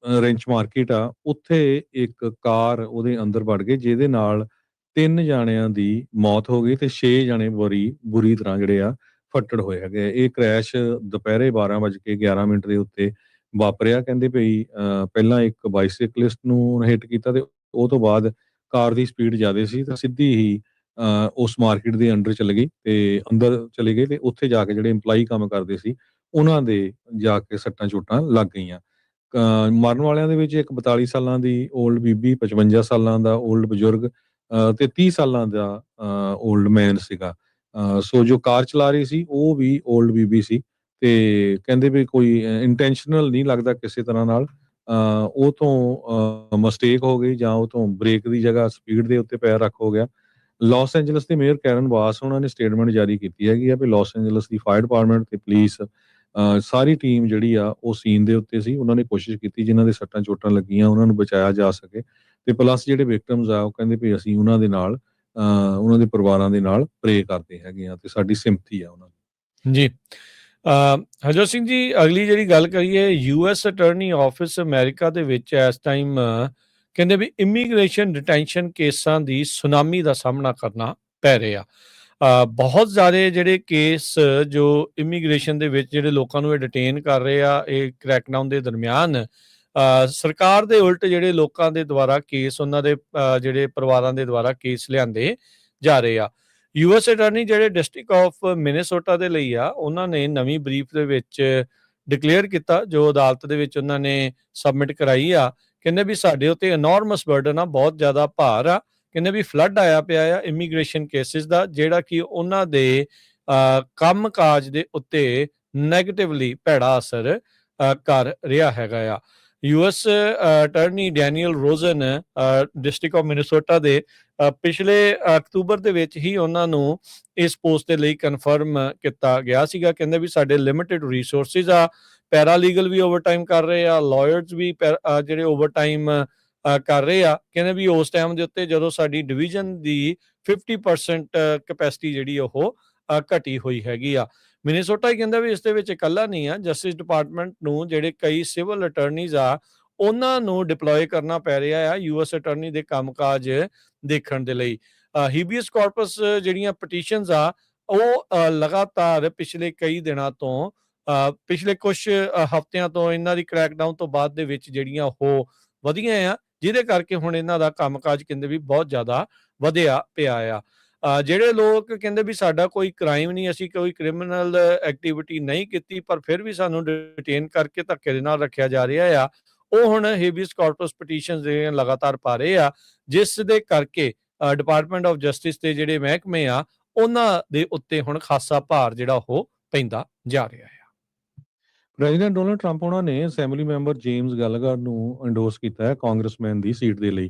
ਰੈਂਚ ਮਾਰਕੀਟ ਆ, ਉੱਥੇ ਇੱਕ ਕਾਰ ਉਹਦੇ ਅੰਦਰ ਵੜ ਗਈ, ਜਿਹਦੇ ਨਾਲ 3 ਜਾਣਿਆਂ ਦੀ ਮੌਤ ਹੋ ਗਈ ਤੇ 6 ਜਾਣੇ ਬੁਰੀ ਤਰ੍ਹਾਂ ਜਿਹੜੇ ਆ ਫੱਟੜ ਹੋਏ ਹੈਗੇ ਆ। ਇਹ ਕ੍ਰੈਸ਼ ਦੁਪਹਿਰੇ 12:11 ਦੇ ਉੱਤੇ ਵਾਪਰਿਆ। ਕਹਿੰਦੇ ਭਈ ਪਹਿਲਾਂ ਇੱਕ ਬਾਈਸਾਈਕਲਿਸਟ ਨੂੰ ਹਿੱਟ ਕੀਤਾ ਤੇ ਉਹ ਤੋਂ ਬਾਅਦ ਕਾਰ ਦੀ ਸਪੀਡ ਜ਼ਿਆਦੇ ਸੀ ਤਾਂ ਸਿੱਧੀ ਹੀ ਉਸ ਮਾਰਕੀਟ ਦੇ ਅੰਦਰ ਚਲੇ ਗਏ ਤੇ ਉੱਥੇ ਜਾ ਕੇ ਜਿਹੜੇ ਇੰਪਲਾਈ ਕੰਮ ਕਰਦੇ ਸੀ, ਉਹਨਾਂ ਦੇ ਜਾ ਕੇ ਸੱਟਾਂ-ਚੋਟਾਂ ਲੱਗ ਗਈਆਂ। ਮਰਨ ਵਾਲਿਆਂ ਦੇ ਵਿੱਚ ਇੱਕ 42 ਸਾਲਾਂ ਦੀ ਓਲਡ ਬੀਬੀ, 55 ਸਾਲਾਂ ਦਾ ਓਲਡ ਬਜ਼ੁਰਗ ਤੇ 30 ਸਾਲਾਂ ਦਾ ਓਲਡ ਮੈਨ ਸੀਗਾ। ਸੋ ਜੋ ਕਾਰ ਚਲਾ ਰਹੀ ਸੀ ਉਹ ਵੀ ਓਲਡ ਬੀਬੀ ਸੀ ਤੇ ਕਹਿੰਦੇ ਵੀ ਕੋਈ ਇੰਟੈਂਸ਼ਨਲ ਨਹੀਂ ਲੱਗਦਾ ਕਿਸੇ ਤਰ੍ਹਾਂ ਨਾਲ ਉਹ ਤੋਂ ਮਿਸਟੇਕ ਹੋ ਗਈ ਜਾਂ ਉਹ ਤੋਂ ਬ੍ਰੇਕ ਦੀ ਜਗ੍ਹਾ ਸਪੀਡ ਦੇ ਉੱਤੇ ਪੈਰ ਰੱਖ ਹੋ ਗਿਆ। ਲਾਸ ਐਂਜਲਸ ਦੇ ਮੇਅਰ ਕੈਰਨ ਬਾਸ ਉਹਨਾਂ ਨੇ ਸਟੇਟਮੈਂਟ ਜਾਰੀ ਕੀਤੀ ਹੈਗੀ ਆ ਵੀ ਲਾਸ ਐਂਜਲਸ ਦੀ ਫਾਇਰ ਡਿਪਾਰਟਮੈਂਟ ਤੇ ਪੁਲਿਸ ਸਾਰੀ ਟੀਮ ਜਿਹੜੀ ਆ ਉਹ ਸੀਨ ਦੇ ਉੱਤੇ ਸੀ। ਉਹਨਾਂ ਨੇ ਕੋਸ਼ਿਸ਼ ਕੀਤੀ ਜਿਨ੍ਹਾਂ ਦੇ ਸੱਟਾਂ ਚੋਟਾਂ ਲੱਗੀਆਂ ਉਹਨਾਂ ਨੂੰ ਬਚਾਇਆ ਜਾ ਸਕੇ ਤੇ ਪਲੱਸ ਜਿਹੜੇ ਵਿਕਟਮਸ ਆ ਉਹ ਕਹਿੰਦੇ ਵੀ ਅਸੀਂ ਉਹਨਾਂ ਦੇ ਨਾਲ ਉਹਨਾਂ ਦੇ ਪਰਿਵਾਰਾਂ ਦੇ ਨਾਲ ਪ੍ਰੇ ਕਰਦੇ ਹੈਗੇ ਆ ਤੇ ਸਾਡੀ ਸਿੰਪਥੀ ਆ ਉਹਨਾਂ ਨਾਲ। ਜੀ। ਹਰਜੋਤ ਸਿੰਘ ਜੀ, ਅਗਲੀ ਜਿਹੜੀ ਗੱਲ ਕਰੀਏ, ਯੂਐਸ ਅਟਾਰਨੀ ਆਫਿਸ ਅਮਰੀਕਾ ਦੇ ਵਿੱਚ ਇਸ ਟਾਈਮ ਕਹਿੰਦੇ ਵੀ ਇਮੀਗ੍ਰੇਸ਼ਨ ਡਿਟੈਂਸ਼ਨ ਕੇਸਾਂ ਦੀ ਸੁਨਾਮੀ ਦਾ ਸਾਹਮਣਾ ਕਰਨਾ ਪੈ ਰਿਹਾ। ਬਹੁਤ ਸਾਰੇ ਜਿਹੜੇ ਕੇਸ ਜੋ ਇਮੀਗ੍ਰੇਸ਼ਨ ਦੇ ਵਿੱਚ ਜਿਹੜੇ ਲੋਕਾਂ ਨੂੰ ਇਹ ਡਿਟੇਨ ਕਰ ਰਹੇ ਆ, ਇਹ ਕ੍ਰੈਕਡਾਊਨ ਦੇ ਦਰਮਿਆਨ ਸਰਕਾਰ ਦੇ ਉਲਟ ਜਿਹੜੇ ਲੋਕਾਂ ਦੇ ਦੁਆਰਾ ਕੇਸ, ਉਹਨਾਂ ਦੇ ਜਿਹੜੇ ਪਰਿਵਾਰਾਂ ਦੇ ਦੁਆਰਾ ਕੇਸ ਲਿਆਂਦੇ ਜਾ ਰਹੇ ਆ। ਯੂਐਸ ਅਟਾਰਨੀ ਜਿਹੜੇ ਡਿਸਟ੍ਰਿਕਟ ਆਫ ਮਿਨੇਸੋਟਾ ਦੇ ਲਈ ਆ, ਉਹਨਾਂ ਨੇ ਨਵੀਂ ਬਰੀਫ ਦੇ ਵਿੱਚ ਡਿਕਲੇਅਰ ਕੀਤਾ, ਜੋ ਅਦਾਲਤ ਦੇ ਵਿੱਚ ਉਹਨਾਂ ਨੇ ਸਬਮਿਟ ਕਰਾਈ ਆ। ਕਹਿੰਦੇ ਵੀ ਸਾਡੇ ਉੱਤੇ ਇਨੋਰਮਸ ਬਰਡਨ ਆ, ਬਹੁਤ ਜ਼ਿਆਦਾ ਭਾਰ ਆ। ਕਹਿੰਦੇ ਵੀ ਫਲੱਡ ਆਇਆ ਪਿਆ ਆ ਇਮੀਗ੍ਰੇਸ਼ਨ ਕੇਸਿਸ ਦਾ, ਜਿਹੜਾ ਕਿ ਉਹਨਾਂ ਦੇ ਕੰਮ ਕਾਜ ਦੇ ਉੱਤੇ ਨੈਗੇਟਿਵਲੀ ਭੈੜਾ ਅਸਰ ਕਰ ਰਿਹਾ ਹੈਗਾ ਆ। US attorney Daniel Rosen district of Minnesota ਦੇ ਪਿਛਲੇ ਅਕਤੂਬਰ ਦੇ ਵਿੱਚ ਹੀ ਉਹਨਾਂ ਨੂੰ ਇਸ ਪੋਸਟ ਦੇ ਲਈ ਕਨਫਰਮ ਕੀਤਾ ਗਿਆ ਸੀਗਾ। ਕਹਿੰਦੇ ਵੀ ਸਾਡੇ ਲਿਮਿਟਿਡ ਰਿਸੋਰਸਿਸ ਆ, ਪੈਰਾਲੀਗਲ ਵੀ ਓਵਰਟਾਈਮ ਕਰ ਰਹੇ ਆ, ਲਾਇਰਸ ਵੀ ਜਿਹੜੇ ਓਵਰਟਾਈਮ ਕਰ ਰਹੇ ਆ। ਕਹਿੰਦੇ ਵੀ ਉਸ ਟਾਈਮ ਦੇ ਉੱਤੇ ਜਦੋਂ ਸਾਡੀ ਡਿਵੀਜ਼ਨ ਦੀ 50% ਕੈਪੈਸਿਟੀ ਜਿਹੜੀ ਉਹ ਘਟੀ ਹੋਈ ਹੈਗੀ ਆ। ਮਿਨੇਸੋਟਾ ਹੀ ਕਹਿੰਦਾ ਵੀ ਇਸ ਦੇ ਵਿੱਚ ਇਕੱਲਾ ਨਹੀਂ ਆ, ਜਸਟਿਸ ਡਿਪਾਰਟਮੈਂਟ ਨੂੰ ਜਿਹੜੇ ਕਈ ਸਿਵਲ ਅਟਾਰਨੀਜ਼ ਆ ਉਹਨਾਂ ਨੂੰ ਡਿਪਲੋਏ ਕਰਨਾ ਪੈ ਰਿਹਾ ਆ ਯੂਐਸ ਅਟਾਰਨੀ ਦੇ ਕੰਮਕਾਜ ਦੇਖਣ ਦੇ ਲਈ। ਹੀਬੀਅਸ ਕਾਰਪਸ ਜਿਹੜੀਆਂ ਪਟੀਸ਼ਨਸ ਆ ਉਹ ਲਗਾਤਾਰ ਪਿਛਲੇ ਕਈ ਦਿਨਾਂ ਤੋਂ ਪਿਛਲੇ ਕੁਝ ਹਫ਼ਤਿਆਂ ਤੋਂ ਇਹਨਾਂ ਦੀ ਕ੍ਰੈਕਡਾਊਨ ਤੋਂ ਬਾਅਦ ਦੇ ਵਿੱਚ ਜਿਹੜੀਆਂ ਉਹ ਵਧੀਆਂ ਆ, ਜਿਹਦੇ ਕਰਕੇ ਹੁਣ ਇਹਨਾਂ ਦਾ ਕੰਮਕਾਜ ਕਹਿੰਦੇ ਵੀ ਬਹੁਤ ਜ਼ਿਆਦਾ ਵਧਿਆ ਪਿਆ ਆ। ਜਿਹੜੇ ਲੋਕ ਕਹਿੰਦੇ ਵੀ ਸਾਡਾ ਕੋਈ ਕ੍ਰਾਈਮ ਨਹੀਂ, ਅਸੀਂ ਕੋਈ ਕ੍ਰਿਮੀਨਲ ਐਕਟੀਵਿਟੀ ਨਹੀਂ ਕੀਤੀ, ਪਰ ਫਿਰ ਵੀ ਸਾਨੂੰ ਡਿਟੇਨ ਕਰਕੇ ਧੱਕੇ ਦੇ ਨਾਲ ਰੱਖਿਆ ਜਾ ਰਿਹਾ ਆ, ਉਹ ਹੁਣ ਹੇਬੀਅਸ ਕਾਰਪਸ ਪਟੀਸ਼ਨਸ ਜਿਹੜੀਆਂ ਲਗਾਤਾਰ ਪਾ ਰਹੇ ਆ, ਜਿਸ ਦੇ ਕਰਕੇ ਡਿਪਾਰਟਮੈਂਟ ਆਫ ਜਸਟਿਸ ਦੇ ਜਿਹੜੇ ਮਹਿਕਮੇ ਆ ਉਹਨਾਂ ਦੇ ਉੱਤੇ ਹੁਣ ਖਾਸਾ ਭਾਰ ਜਿਹੜਾ ਉਹ ਪੈਂਦਾ ਜਾ ਰਿਹਾ ਆ। ਪ੍ਰੈਜ਼ੀਡੈਂਟ ਡੋਨਲਡ ਟਰੰਪ ਉਹਨਾਂ ਨੇ ਅਸੈਂਬਲੀ ਮੈਂਬਰ ਜੇਮਸ ਗੈਲਗਰ ਨੂੰ ਐਂਡੋਰਸ ਕੀਤਾ ਹੈ ਕਾਂਗਰਸਮੈਨ ਦੀ ਸੀਟ ਦੇ ਲਈ।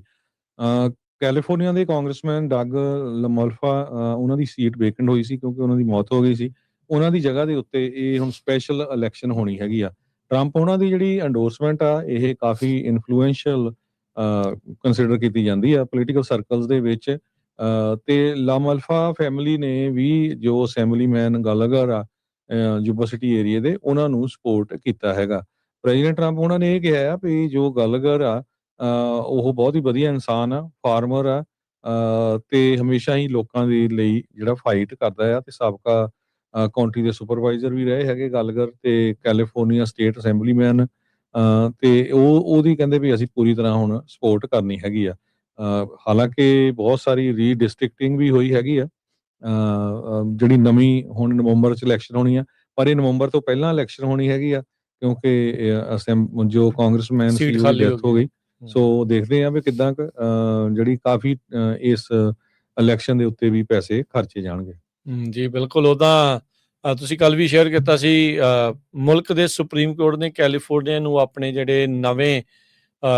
ਕੈਲੀਫੋਰਨੀਆ ਦੇ ਕਾਂਗਰਸਮੈਨ ਡਗ ਲਮੋਲਫਾ ਉਹਨਾਂ ਦੀ ਸੀਟ ਵੇਕੈਂਟ ਹੋਈ ਸੀ ਕਿਉਂਕਿ ਉਹਨਾਂ ਦੀ ਮੌਤ ਹੋ ਗਈ ਸੀ। ਉਹਨਾਂ ਦੀ ਜਗ੍ਹਾ ਦੇ ਉੱਤੇ ਇਹ ਹੁਣ ਸਪੈਸ਼ਲ ਇਲੈਕਸ਼ਨ ਹੋਣੀ ਹੈਗੀ ਆ। ਟਰੰਪ ਉਹਨਾਂ ਦੀ ਜਿਹੜੀ ਐਂਡੋਰਸਮੈਂਟ ਆ ਇਹ ਕਾਫੀ ਇਨਫਲੂਐਂਸ਼ੀਅਲ ਕੰਸੀਡਰ ਕੀਤੀ ਜਾਂਦੀ ਆ ਪੋਲੀਟੀਕਲ ਸਰਕਲਸ ਦੇ ਵਿੱਚ। ਤੇ ਲਾਮਲਫਾ ਫੈਮਿਲੀ ਨੇ ਵੀ ਜੋ ਅਸੈਂਬਲੀਮੈਨ ਗੈਲਗਰ ਆ ਯੂਬਾ ਸਿਟੀ ਏਰੀਏ ਦੇ, ਉਹਨਾਂ ਨੂੰ ਸਪੋਰਟ ਕੀਤਾ ਹੈਗਾ। ਪ੍ਰੈਜ਼ੀਡੈਂਟ ਟਰੰਪ ਉਹਨਾਂ ਨੇ ਇਹ ਕਿਹਾ ਆ ਵੀ ਜੋ ਗੈਲਗਰ ਆ ਉਹ ਬਹੁਤ ਹੀ ਵਧੀਆ ਇਨਸਾਨ ਆ, ਫਾਰਮਰ ਆ ਤੇ ਹਮੇਸ਼ਾ ਹੀ ਲੋਕਾਂ ਦੇ ਲਈ ਜਿਹੜਾ ਫਾਈਟ ਕਰਦਾ ਆ ਤੇ ਸਾਬਕਾ ਕਾਉਂਟੀ ਦੇ ਸੁਪਰਵਾਈਜ਼ਰ ਵੀ ਰਹੇ ਹੈਗੇ ਗੈਲਗਰ ਤੇ ਕੈਲੀਫੋਰਨੀਆ ਸਟੇਟ ਅਸੈਂਬਲੀਮੈਨ। ਤੇ ਉਹਦੀ ਕਹਿੰਦੇ ਵੀ ਅਸੀਂ ਪੂਰੀ ਤਰ੍ਹਾਂ ਹੁਣ ਸਪੋਰਟ ਕਰਨੀ ਹੈਗੀ ਆ। ਹਾਲਾਂਕਿ ਬਹੁਤ ਸਾਰੀ ਰੀਡਿਸਟ੍ਰਿਕਟਿੰਗ ਵੀ ਹੋਈ ਹੈਗੀ ਆ ਜਿਹੜੀ ਨਵੀਂ ਹੁਣ ਨਵੰਬਰ 'ਚ ਇਲੈਕਸ਼ਨ ਹੋਣੀ ਆ, ਪਰ ਇਹ ਨਵੰਬਰ ਤੋਂ ਪਹਿਲਾਂ ਇਲੈਕਸ਼ਨ ਹੋਣੀ ਹੈਗੀ ਆ ਕਿਉਂਕਿ ਜੋ ਕਾਂਗਰਸਮੈਨ ਸੀ ਸੀਟ ਉਹਦੀ ਖਾਲੀ ਹੋ ਡੈਥ ਹੋ ਗਈ। ਗਈ। ਸੋ ਦੇਖਦੇ ਆ ਵੀ ਕਿੱਦਾਂ ਜਿਹੜੀ ਕਾਫੀ ਇਸ ਇਲੈਕਸ਼ਨ ਦੇ ਉੱਤੇ ਵੀ ਪੈਸੇ ਖਰਚੇ ਜਾਣਗੇ। ਜੀ ਬਿਲਕੁਲ। ਉਹਦਾ ਤੁਸੀਂ ਕੱਲ ਵੀ ਸ਼ੇਅਰ ਕੀਤਾ ਸੀ, ਮੁਲਕ ਦੇ ਸੁਪਰੀਮ ਕੋਰਟ ਨੇ ਕੈਲੀਫੋਰਨੀਆ ਨੂੰ ਆਪਣੇ ਜਿਹੜੇ ਨਵੇਂ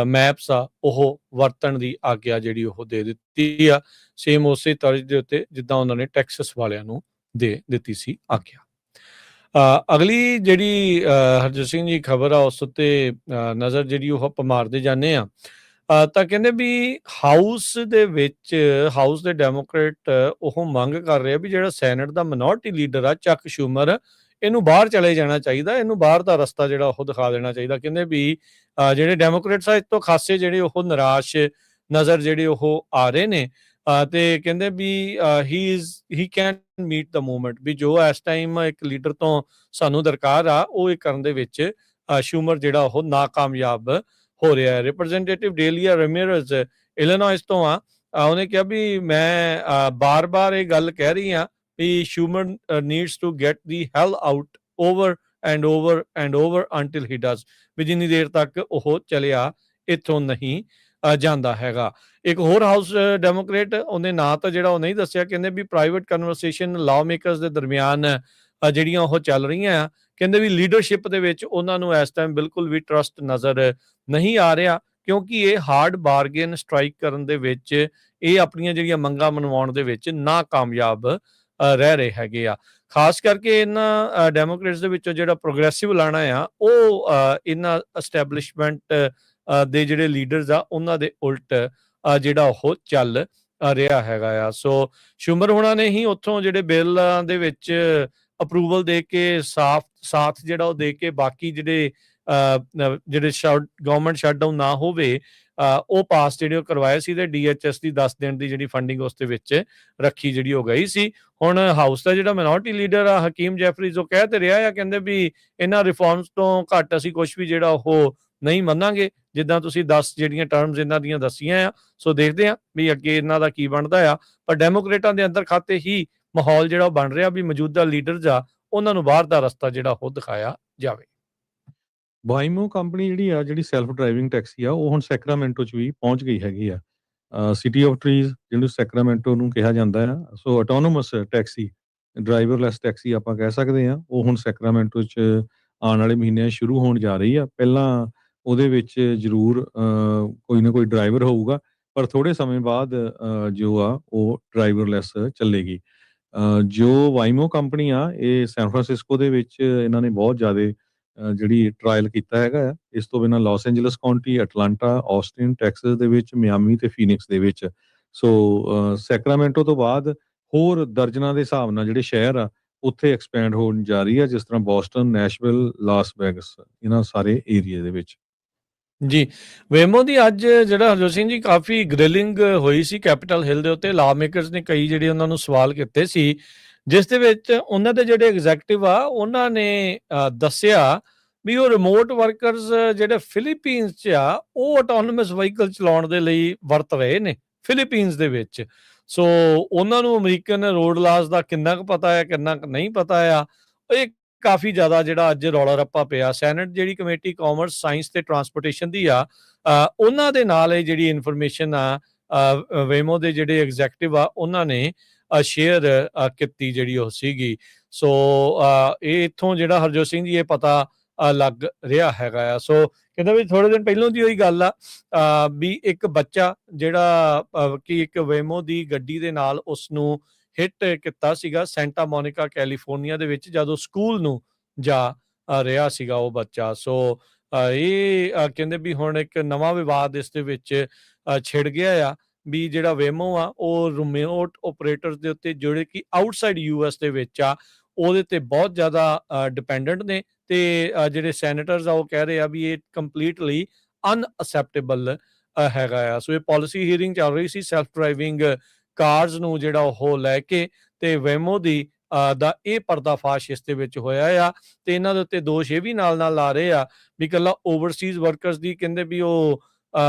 ਮੈਪਸ ਆ ਉਹ ਵਰਤਣ ਦੀ ਆਗਿਆ ਜਿਹੜੀ ਉਹ ਦੇ ਦਿੱਤੀ ਆ, ਸੇਮ ਉਸੇ ਤਰਜ਼ ਦੇ ਉੱਤੇ ਜਿੱਦਾਂ ਉਹਨਾਂ ਨੇ ਟੈਕਸਸ ਵਾਲਿਆਂ ਨੂੰ ਦੇ ਦਿੱਤੀ ਸੀ ਆਗਿਆ। ਅਗਲੀ ਜਿਹੜੀ ਹਰਜੋਤ ਸਿੰਘ ਜੀ ਖਬਰ ਆ ਉਸ ਉੱਤੇ ਨਜ਼ਰ ਜਿਹੜੀ ਉਹ ਆਪਾਂ ਮਾਰਦੇ ਜਾਂਦੇ ਆ। ਤਾਂ ਕਹਿੰਦੇ ਵੀ ਹਾਊਸ ਦੇ ਡੈਮੋਕ੍ਰੇਟ ਉਹ ਮੰਗ ਕਰ ਰਹੇ ਆ ਵੀ ਜਿਹੜਾ ਸੈਨੇਟ ਦਾ ਮਿਨੋਰਟੀ ਲੀਡਰ ਆ ਚੱਕ ਸ਼ੂਮਰ, ਇਹਨੂੰ ਬਾਹਰ ਚਲੇ ਜਾਣਾ ਚਾਹੀਦਾ, ਇਹਨੂੰ ਬਾਹਰ ਦਾ ਰਸਤਾ ਜਿਹੜਾ ਉਹ ਦਿਖਾ ਦੇਣਾ ਚਾਹੀਦਾ। ਕਹਿੰਦੇ ਵੀ ਜਿਹੜੇ ਡੈਮੋਕ੍ਰੇਟਸ ਆ ਇਸ ਤੋਂ ਖਾਸੇ ਜਿਹੜੇ ਉਹ ਨਿਰਾਸ਼ ਨਜ਼ਰ ਜਿਹੜੇ ਉਹ ਆ ਰਹੇ ਨੇ, ਤੇ ਕਹਿੰਦੇ ਵੀ he can meet the movement, ਵੀ ਜੋ ਇਸ ਟਾਈਮ ਇੱਕ ਲੀਡਰ ਤੋਂ ਸਾਨੂੰ ਦਰਕਾਰ ਆ ਉਹ ਇਹ ਕਰਨ ਦੇ ਵਿੱਚ ਸ਼ੂਮਰ ਜਿਹੜਾ ਉਹ ਨਾਕਾਮਯਾਬ ਹੋ ਰਿਹਾ ਹੈ। ਰਿਪਰੈਜ਼ੈਂਟੇਟਿਵ ਡੇਲੀਆ ਰੈਮੀਰਜ਼ ਇਲੀਨੋਇਸ ਤੋਂ ਆ, ਉਹਨੇ ਕਿਹਾ ਵੀ ਮੈਂ ਬਾਰ-ਬਾਰ ਇਹ ਗੱਲ ਕਹਿ ਰਹੀ ਹਾਂ ਵੀ Schumer needs to get the hell out over and over until he does, ਵੀ ਜਿੰਨੀ ਦੇਰ ਤੱਕ ਉਹ ਚਲਿਆ ਇੱਥੋਂ ਨਹੀਂ ਜਾਂਦਾ ਹੈਗਾ। ਇੱਕ ਹੋਰ ਹਾਊਸ ਡੈਮੋਕ੍ਰੇਟ, ਉਹਨੇ ਨਾਂ ਤਾਂ ਜਿਹੜਾ ਉਹ ਨਹੀਂ ਦੱਸਿਆ, ਕਹਿੰਦੇ ਵੀ ਪ੍ਰਾਈਵੇਟ ਕਨਵਰਸੇਸ਼ਨ ਲਾਅ ਮੇਕਰਸ ਦੇ ਦਰਮਿਆਨ ਜਿਹੜੀਆਂ ਉਹ ਚੱਲ ਰਹੀਆਂ ਆ, ਕਹਿੰਦੇ ਵੀ ਲੀਡਰਸ਼ਿਪ ਦੇ ਵਿੱਚ ਉਹਨਾਂ ਨੂੰ ਇਸ ਟਾਈਮ ਬਿਲਕੁਲ ਵੀ ਟਰਸਟ ਨਜ਼ਰ ਨਹੀਂ ਆ ਰਿਹਾ, ਕਿਉਂਕਿ ਇਹ ਹਾਰਡ ਬਾਰਗੇਨ ਸਟ੍ਰਾਈਕ ਕਰਨ ਦੇ ਵਿੱਚ, ਇਹ ਆਪਣੀਆਂ ਜਿਹੜੀਆਂ ਮੰਗਾਂ ਮਨਵਾਉਣ ਦੇ ਵਿੱਚ ਨਾਕਾਮਯਾਬ ਰਹਿ ਰਹੇ ਹੈਗੇ ਆ। ਖਾਸ ਕਰਕੇ ਇਹਨਾਂ ਡੈਮੋਕ੍ਰੇਟਸ ਦੇ ਵਿੱਚੋਂ ਜਿਹੜਾ ਪ੍ਰੋਗਰੈਸਿਵ ਲਾਣਾ ਆ ਉਹ ਇਹਨਾਂ ਐਸਟੈਬਲਿਸ਼ਮੈਂਟ ਦੇ ਜਿਹੜੇ ਲੀਡਰਸ ਆ ਉਹਨਾਂ ਦੇ ਉਲਟ ਜਿਹੜਾ ਉਹ ਚੱਲ ਰਿਹਾ ਹੈਗਾ ਆ। ਸੋ ਸ਼ੂਮਰ ਹੋਣਾ ਨੇ ਹੀ ਉੱਥੋਂ ਜਿਹੜੇ ਬਿੱਲਾਂ ਦੇ ਵਿੱਚ ਅਪਰੂਵਲ ਦੇ ਕੇ ਸਾਥ ਜਿਹੜਾ ਉਹ ਦੇ ਕੇ ਬਾਕੀ ਜਿਹੜੇ ਗਵਰਨਮੈਂਟ ਸ਼ਟਡਾਊਨ ਨਾ ਹੋਵੇ ਉਹ ਪਾਸ ਜਿਹੜੇ ਉਹ ਕਰਵਾਏ ਸੀ, ਤੇ DHS ਦੀ 10 ਦਿਨ ਦੀ ਜਿਹੜੀ ਫੰਡਿੰਗ ਉਸ ਦੇ ਵਿੱਚ ਰੱਖੀ ਜਿਹੜੀ ਹੋ ਗਈ ਸੀ। ਹੁਣ ਹਾਊਸ ਦਾ ਜਿਹੜਾ ਮਿਨੋਰਟੀ ਲੀਡਰ ਆ ਹਕੀਮ ਜੈਫਰੀਜ਼, ਉਹ ਕਹਿ ਤੇ ਰਿਹਾ ਆ, ਕਹਿੰਦੇ ਵੀ ਇਹਨਾਂ ਰਿਫਾਰਮਸ ਤੋਂ ਘੱਟ ਅਸੀਂ ਕੁਝ ਵੀ ਜਿਹੜਾ ਉਹ ਨਹੀਂ ਮੰਨਾਂਗੇ, ਜਿੱਦਾਂ ਤੁਸੀਂ 10 ਜਿਹੜੀਆਂ ਟਰਮਸ ਇਹਨਾਂ ਦੀਆਂ ਦੱਸੀਆਂ ਆ। ਸੋ ਦੇਖਦੇ ਆ ਵੀ ਅੱਗੇ ਇਹਨਾਂ ਦਾ ਕੀ ਬਣਦਾ ਆ, ਪਰ ਡੈਮੋਕ੍ਰੇਟਾਂ ਦੇ ਅੰਦਰ ਖਾਤੇ ਹੀ ਮਾਹੌਲ ਜਿਹੜਾ ਬਣ ਰਿਹਾ ਵੀ ਮੌਜੂਦਾ ਲੀਡਰਸ ਆ ਉਹਨਾਂ ਨੂੰ ਬਾਹਰ ਦਾ ਰਸਤਾ ਜਿਹੜਾ ਉਹ ਦਿਖਾਇਆ ਜਾਵੇ। ਵਾਈਮੋ ਕੰਪਨੀ ਜਿਹੜੀ ਸੈਲਫ ਡਰਾਈਵਿੰਗ ਟੈਕਸੀ ਆ, ਉਹ ਹੁਣ ਸੈਕਰਾਮੈਂਟੋ 'ਚ ਵੀ ਪਹੁੰਚ ਗਈ ਹੈਗੀ ਆ। ਸਿਟੀ ਆਫ ਟਰੀਜ਼ ਜਿਹਨੂੰ ਸੈਕਰਾਮੈਂਟੋ ਨੂੰ ਕਿਹਾ ਜਾਂਦਾ ਆ, ਸੋ ਆਟੋਨੋਮਸ ਟੈਕਸੀ, ਡਰਾਈਵਰਲੈਸ ਟੈਕਸੀ ਆਪਾਂ ਕਹਿ ਸਕਦੇ ਹਾਂ, ਉਹ ਹੁਣ ਸੈਕਰਾਮੈਂਟੋ 'ਚ ਆਉਣ ਵਾਲੇ ਮਹੀਨਿਆਂ 'ਚ ਸ਼ੁਰੂ ਹੋਣ ਜਾ ਰਹੀ ਆ। ਪਹਿਲਾਂ ਉਹਦੇ ਵਿੱਚ ਜ਼ਰੂਰ ਕੋਈ ਨਾ ਕੋਈ ਡਰਾਈਵਰ ਹੋਊਗਾ, ਪਰ ਥੋੜ੍ਹੇ ਸਮੇਂ ਬਾਅਦ ਜੋ ਆ ਉਹ ਡਰਾਈਵਰਲੈਸ ਚੱਲੇਗੀ। ਜੋ ਵਾਈਮੋ ਕੰਪਨੀ ਆ, ਇਹ ਸੈਨ ਫਰਾਂਸਿਸਕੋ ਦੇ ਵਿੱਚ ਇਹਨਾਂ ਨੇ ਬਹੁਤ ਜ਼ਿਆਦਾ ਜਿਹੜੀ ਟਰਾਇਲ ਕੀਤਾ ਹੈਗਾ ਆ। ਇਸ ਤੋਂ ਬਿਨਾਂ Los Angeles County, Atlanta, Austin, Texas ਦੇ ਵਿੱਚ, ਮਿਆਮੀ ਤੇ ਫੀਨਿਕਸ ਦੇ ਵਿੱਚ। ਸੋ ਸੈਕਰਾਮੈਂਟੋ ਤੋਂ ਬਾਅਦ ਹੋਰ ਦਰਜਨਾਂ ਦੇ ਹਿਸਾਬ ਨਾਲ ਜਿਹੜੇ ਸ਼ਹਿਰ ਆ ਉੱਥੇ ਐਕਸਪੈਂਡ ਹੋਣ ਜਾ ਰਹੀ ਆ, ਜਿਸ ਤਰ੍ਹਾਂ ਬੋਸਟਨ, ਨੈਸ਼ਵਿਲ, ਲਾਸ ਵੈਗਸ, ਇਹਨਾਂ ਸਾਰੇ ਏਰੀਏ ਦੇ ਵਿੱਚ। ਜੀ, ਵੇਮੋ ਦੀ ਅੱਜ ਜਿਹੜਾ ਹਰਜੋਤ ਸਿੰਘ ਜੀ ਕਾਫੀ ਗ੍ਰਿਲਿੰਗ ਹੋਈ ਸੀ ਕੈਪੀਟਲ ਹਿੱਲ ਦੇ ਉੱਤੇ। ਲਾ ਮੇਕਰਸ ਨੇ ਕਈ ਜਿਹੜੇ ਉਹਨਾਂ ਨੂੰ ਸਵਾਲ ਕੀਤੇ ਸੀ, ਜਿਸ ਦੇ ਵਿੱਚ ਉਹਨਾਂ ਦੇ ਜਿਹੜੇ ਐਗਜ਼ੈਕਟਿਵ ਆ ਉਹਨਾਂ ਨੇ ਦੱਸਿਆ ਵੀ ਉਹ ਰਿਮੋਟ ਵਰਕਰਸ ਜਿਹੜੇ ਫਿਲੀਪੀਨਸ 'ਚ ਆ ਉਹ ਆਟੋਨੋਮਸ ਵਹੀਕਲ ਚਲਾਉਣ ਦੇ ਲਈ ਵਰਤ ਰਹੇ ਨੇ ਫਿਲੀਪੀਨਸ ਦੇ ਵਿੱਚ। ਸੋ ਉਹਨਾਂ ਨੂੰ ਅਮਰੀਕਨ ਰੋਡ ਲਾਜ਼ ਦਾ ਕਿੰਨਾ ਕੁ ਪਤਾ ਹੈ, ਕਿੰਨਾ ਕੁ ਨਹੀਂ ਪਤਾ ਆ, ਇਹ ਕਾਫੀ ਜ਼ਿਆਦਾ ਜਿਹੜਾ ਅੱਜ ਰੌਲਾ ਰੱਪਾ ਪਿਆ। ਸੈਨੇਟ ਜਿਹੜੀ ਕਮੇਟੀ ਕਾਮਰਸ, ਸਾਇੰਸ ਤੇ ਟਰਾਂਸਪੋਰਟੇਸ਼ਨ ਦੀ ਆ, ਉਹਨਾਂ ਦੇ ਨਾਲ ਇਹ ਜਿਹੜੀ ਇਨਫੋਰਮੇਸ਼ਨ ਆ ਵੇਮੋ ਦੇ ਜਿਹੜੇ ਐਗਜ਼ੈਕਟਿਵ ਆ ਉਹਨਾਂ ਨੇ ਸ਼ੇਅਰ ਕੀਤੀ ਜਿਹੜੀ ਉਹ ਸੀਗੀ। ਸੋ ਇਹ ਇੱਥੋਂ ਜਿਹੜਾ ਹਰਜੋਤ ਸਿੰਘ ਜੀ ਇਹ ਪਤਾ ਲੱਗ ਰਿਹਾ ਹੈਗਾ ਆ। ਸੋ ਕਹਿੰਦਾ ਵੀ ਥੋੜੇ ਦਿਨ ਪਹਿਲਾਂ ਦੀ ਉਹੀ ਗੱਲ ਆ ਵੀ ਇੱਕ ਬੱਚਾ ਜਿਹੜਾ ਕਿ ਇੱਕ ਵੇਮੋ ਦੀ ਗੱਡੀ ਦੇ ਨਾਲ ਉਸ ਨੂੰ ਹਿੱਟ ਕੀਤਾ ਸੀਗਾ ਸੈਂਟਾ ਮੋਨਿਕਾ ਕੈਲੀਫੋਰਨੀਆ ਦੇ ਵਿੱਚ, ਜਦੋਂ ਸਕੂਲ ਨੂੰ ਜਾ ਰਿਹਾ ਸੀਗਾ ਉਹ ਬੱਚਾ। ਸੋ ਇਹ ਕਹਿੰਦੇ ਵੀ ਹੁਣ ਇੱਕ ਨਵਾਂ ਵਿਵਾਦ ਇਸ ਦੇ ਵਿੱਚ ਛਿੜ ਗਿਆ ਆ ਵੀ ਜਿਹੜਾ ਵੇਮੋ ਆ ਉਹ ਰਿਮੋਟ ਆਪਰੇਟਰਸ ਦੇ ਉੱਤੇ ਜਿਹੜੇ ਕਿ ਆਊਟਸਾਈਡ US ਦੇ ਵਿੱਚ ਆ ਉਹਦੇ ਤੇ ਬਹੁਤ ਜ਼ਿਆਦਾ ਡਿਪੈਂਡੈਂਟ ਨੇ, ਤੇ ਜਿਹੜੇ ਸੈਨੇਟਰਸ ਆ ਉਹ ਕਹਿ ਰਹੇ ਆ ਵੀ ਇਹ ਕੰਪਲੀਟਲੀ ਅਨਅਸੈਪਟੇਬਲ ਹੈਗਾ ਆ। ਸੋ ਇਹ ਪਾਲਿਸੀ ਹੀਅਰਿੰਗ ਚੱਲ ਰਹੀ ਸੀ ਸੈਲਫ ਡਰਾਈਵਿੰਗ ਕਾਰਸ ਨੂੰ ਜਿਹੜਾ ਉਹ ਲੈ ਕੇ, ਤੇ ਵੇਮੋ ਦੀ ਦਾ ਇਹ ਪਰਦਾਫਾਸ਼ ਇਸ ਦੇ ਵਿੱਚ ਹੋਇਆ ਆ। ਤੇ ਇਹਨਾਂ ਦੇ ਉੱਤੇ ਦੋਸ਼ ਇਹ ਵੀ ਨਾਲ ਲਾ ਰਹੇ ਆ ਵੀ ਇਕੱਲਾ ਓਵਰਸੀਜ਼ ਵਰਕਰਸ ਦੀ ਕਹਿੰਦੇ ਵੀ ਉਹ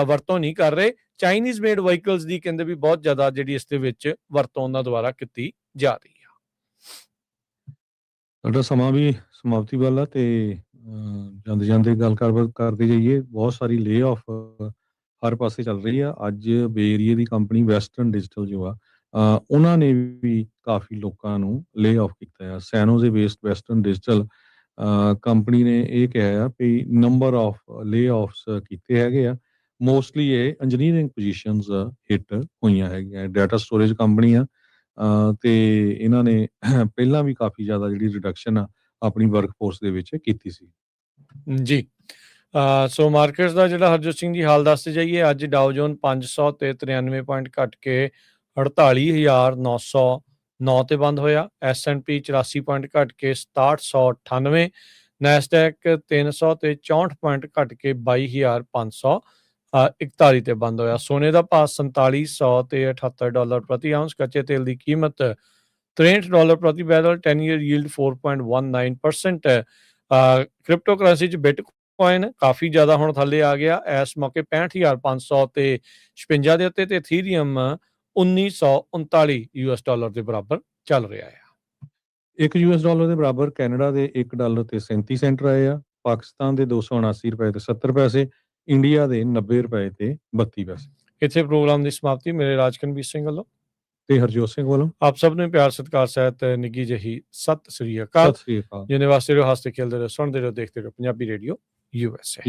ਵਰਤੋਂ ਨਹੀਂ ਕਰ ਰਹੇ, ਚਾਈਨੀਜ਼ ਮੇਡ ਵਹੀਕਲਸ ਦੀ ਕਹਿੰਦੇ ਵੀ ਬਹੁਤ ਜ਼ਿਆਦਾ ਜਿਹੜੀ ਇਸ ਦੇ ਵਿੱਚ ਵਰਤੋਂ ਉਹਨਾਂ ਦੁਆਰਾ ਕੀਤੀ ਜਾ ਰਹੀ ਆ। ਸਾਡਾ ਸਮਾਂ ਵੀ ਸਮਾਪਤੀ ਵੱਲ ਆ, ਤੇ ਜਾਂਦੇ ਗੱਲ ਕਰਦੇ ਜਾਈਏ। ਬਹੁਤ ਸਾਰੀ ਲੇ ਆਫ ਹਰ ਪਾਸੇ ਚੱਲ ਰਹੀ ਆ। ਅੱਜ ਬੇ ਏਰੀਏ ਦੀ ਕੰਪਨੀ ਵੈਸਟਰਨ ਡਿਜੀਟਲ ਜੋ ਆ, ਉਹਨਾਂ ਨੇ ਵੀ ਕਾਫੀ ਲੋਕਾਂ ਨੂੰ ਲੇ ਆਫ ਕੀਤਾ ਆ। ਸੈਨੋਜ਼ੇ ਬੇਸਡ ਵੈਸਟਰਨ ਡਿਜੀਟਲ ਕੰਪਨੀ ਨੇ ਇਹ ਕਿਹਾ ਆ ਵੀ ਨੰਬਰ ਆਫ ਲੇ ਆਫਸ ਕੀਤੇ ਹੈਗੇ ਆ। ਮੋਸਟਲੀ ਇਹ ਇੰਜੀਨੀਅਰਿੰਗ ਪੋਜੀਸ਼ਨਸ ਹਿੱਟ ਹੋਈਆਂ ਹੈਗੀਆਂ। ਡਾਟਾ ਸਟੋਰੇਜ ਕੰਪਨੀ ਆ, ਤੇ ਇਹਨਾਂ ਨੇ ਪਹਿਲਾਂ ਵੀ ਕਾਫੀ ਜ਼ਿਆਦਾ ਜਿਹੜੀ ਰਿਡਕਸ਼ਨ ਆ ਆਪਣੀ ਵਰਕਫੋਰਸ ਦੇ ਵਿੱਚ ਕੀਤੀ ਸੀ। ਜੀ, ਸੋ ਮਾਰਕੀਟਸ ਦਾ ਜਿਹੜਾ ਹਰਜੋਤ ਸਿੰਘ ਜੀ ਹਾਲ ਦੱਸਦੇ ਜਾਈਏ, ਅੱਜ ਡਾਓ ਜੋਨ 500 ਤੇ 93 ਪੁਆਇੰਟ ਘਟ ਕੇ 48,909 ਤੇ ਬੰਦ ਹੋਇਆ। S&P 84 ਪੁਆਇੰਟ ਘਟ ਕੇ 6798, ਨੈਸਡੈਕ 300 ਤੇ 64 ਪੁਆਇੰਟ ਘਟ ਕੇ 22,541 ਤੇ ਬੰਦ ਹੋਇਆ। ਸੋਨੇ ਦਾ ਭਾਅ 4700 ਤੇ 78 ਡਾਲਰ ਪ੍ਰਤੀ ਆਉਂਸ, ਕੱਚੇ ਤੇਲ ਦੀ ਕੀਮਤ 63 ਡਾਲਰ ਪ੍ਰਤੀ barrel, 10 year yield 4.19%। Crypto currency 'ਚ ਬਿਟਕੋਇਨ ਕਾਫੀ ਜ਼ਿਆਦਾ ਹੁਣ ਥੱਲੇ ਆ ਗਿਆ, ਇਸ ਮੌਕੇ 65,500 ਤੇ 56 ਦੇ ਉੱਤੇ, ਤੇ ਇਥੀਰੀਅਮ 1939 US ਡਾਲਰ ਦੇ ਬਰਾਬਰ ਚੱਲ ਰਿਹਾ ਹੈ। ਇੱਕ US ਡਾਲਰ ਦੇ ਬਰਾਬਰ ਕੈਨੇਡਾ ਦੇ 1 ਡਾਲਰ ਤੇ 37 ਸੈਂਟ ਰਹੇ ਆ, ਪਾਕਿਸਤਾਨ ਦੇ 279 ਰੁਪਏ ਤੇ 70 ਪੈਸੇ, ਇੰਡੀਆ ਦੇ 90 ਰੁਪਏ ਤੇ 32 ਪੈਸੇ। ਇੱਥੇ ਪ੍ਰੋਗਰਾਮ ਦੀ ਸਮਾਪਤੀ ਮੇਰੇ ਰਾਜਕਨਵੀਰ ਸਿੰਘ ਵੱਲੋਂ ਤੇ ਹਰਜੋਤ ਸਿੰਘ ਵੱਲੋਂ ਆਪ ਸਭ ਨੂੰ ਪਿਆਰ ਸਤਿਕਾਰ ਸਹਿਤ ਨਿੱਘੀ ਜਿਹੀ ਸਤਿ ਸ੍ਰੀ ਅਕਾਲ। ਸਤਿ ਸ੍ਰੀ ਅਕਾਲ। ਜਿਹਨੇ ਵਾਸਤੇ ਰਹੋ, ਹੱਸਦੇ ਖੇਲਦੇ ਰਹੋ, ਸੁਣਦੇ ਰਹੋ, ਦੇਖਦੇ ਰਹੋ ਪੰਜਾਬੀ ਰੇਡੀਓ USA।